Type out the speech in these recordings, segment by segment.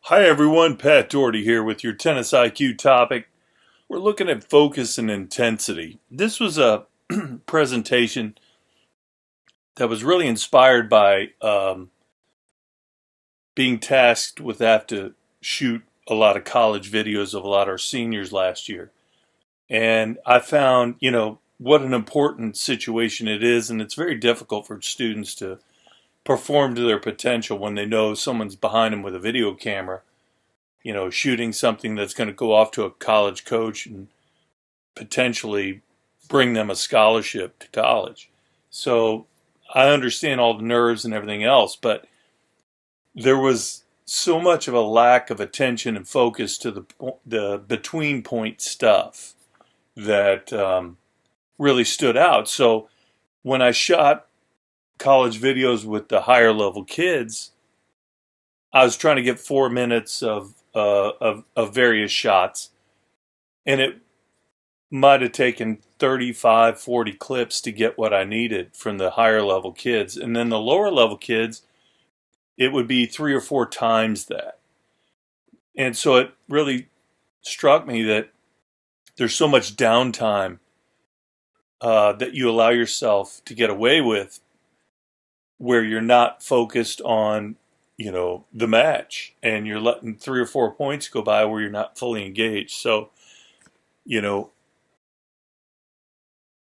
Hi everyone, Pat Doherty here with your tennis IQ topic. We're looking at focus and intensity. This was a presentation that was really inspired by being tasked with have to shoot a lot of college videos of a lot of our seniors last year. And I found, what an important situation it is, and it's very difficult for students to perform to their potential when they know someone's behind them with a video camera, shooting something that's going to go off to a college coach and potentially bring them a scholarship to college. So I understand all the nerves and everything else, but there was so much of a lack of attention and focus to the between point stuff that really stood out. So when I shot college videos with the higher level kids, I was trying to get 4 minutes of various shots, and it might have taken 35, 40 clips to get what I needed from the higher level kids. And then the lower level kids, it would be 3 or 4 times that. And so it really struck me that there's so much downtime that you allow yourself to get away with where you're not focused on, the match, and you're letting 3 or 4 points go by where you're not fully engaged. So, you know,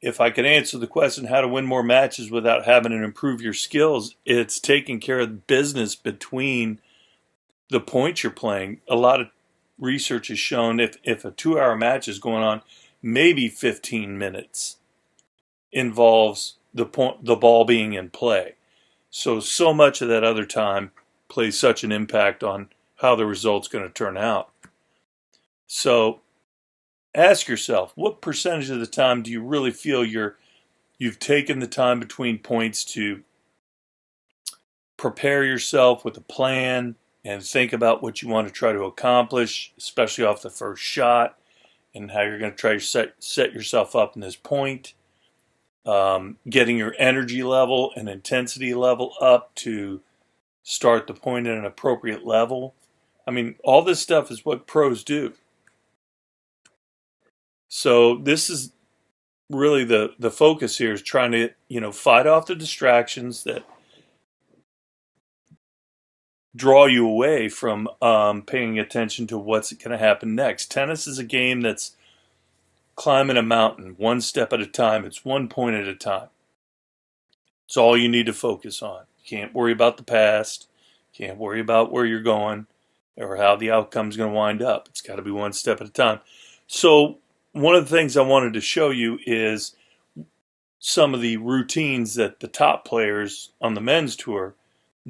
if I could answer the question how to win more matches without having to improve your skills, it's taking care of the business between the points you're playing. A lot of research has shown if a 2-hour match is going on, maybe 15 minutes involves the ball being in play. So much of that other time plays such an impact on how the result's going to turn out. So ask yourself, what percentage of the time do you really feel you've taken the time between points to prepare yourself with a plan and think about what you want to try to accomplish, especially off the first shot, and how you're going to try to set yourself up in this point, getting your energy level and intensity level up to start the point at an appropriate level. I mean, all this stuff is what pros do. So this is really the focus here, is trying to, fight off the distractions that draw you away from paying attention to what's going to happen next. Tennis is a game that's climbing a mountain one step at a time. It's 1 point at a time. It's all you need to focus on. You can't worry about the past. Can't worry about where you're going or how the outcome's going to wind up. It's got to be one step at a time. So one of the things I wanted to show you is some of the routines that the top players on the men's tour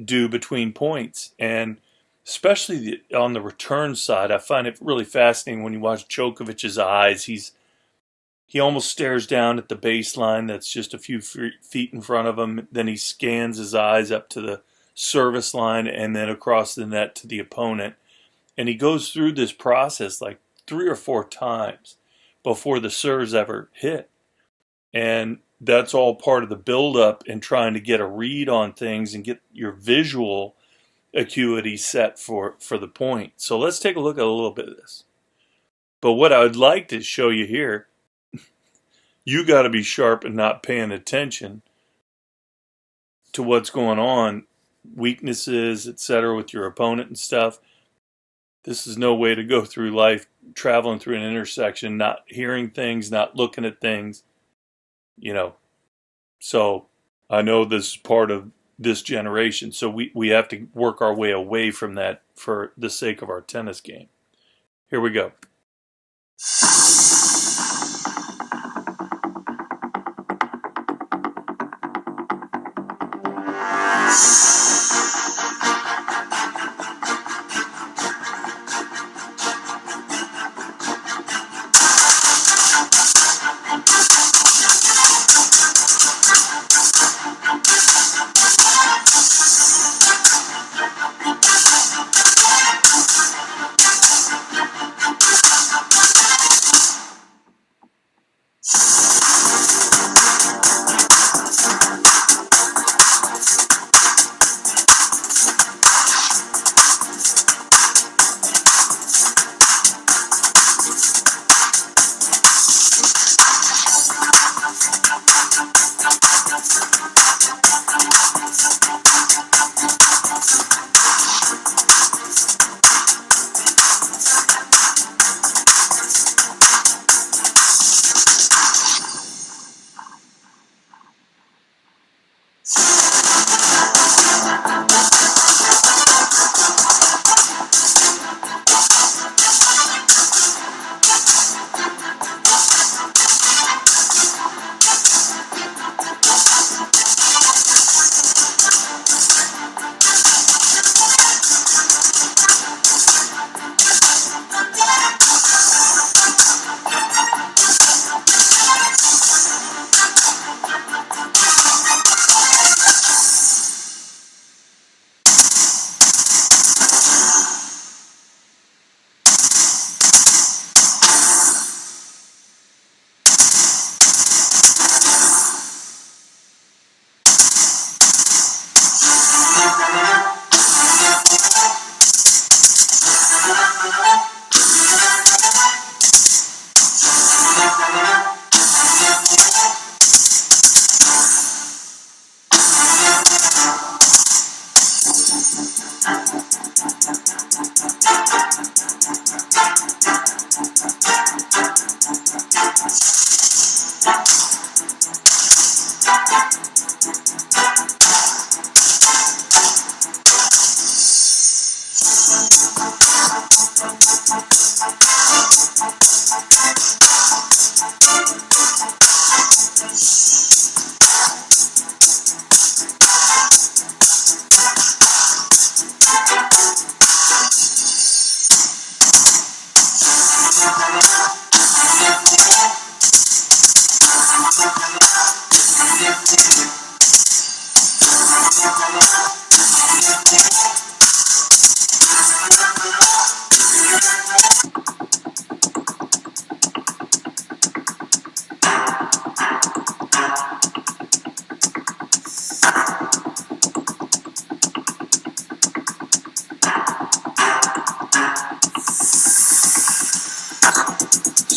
do between points. And especially on the return side, I find it really fascinating when you watch Djokovic's eyes. He almost stares down at the baseline that's just a few feet in front of him. Then he scans his eyes up to the service line and then across the net to the opponent. And he goes through this process like 3 or 4 times before the serves ever hit. And that's all part of the build-up and trying to get a read on things and get your visual acuity set for the point. So let's take a look at a little bit of this. But what I would like to show you here, you got to be sharp and not paying attention to what's going on, weaknesses, etc., with your opponent and stuff. This is no way to go through life, traveling through an intersection, not hearing things, not looking at things, So I know this is part of this generation, so we have to work our way away from that for the sake of our tennis game. Here we go.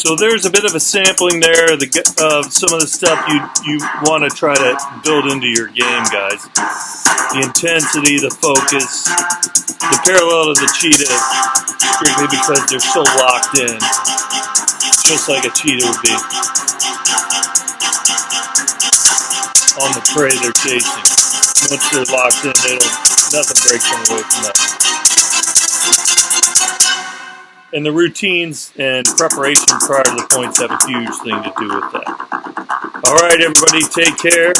So there's a bit of a sampling there of some of the stuff you want to try to build into your game, guys. The intensity, the focus, the parallel to the cheetah, strictly because they're so locked in, just like a cheetah would be on the prey they're chasing. Once they're locked in, nothing breaks them away from that. And the routines and preparation prior to the points have a huge thing to do with that. All right, everybody, take care.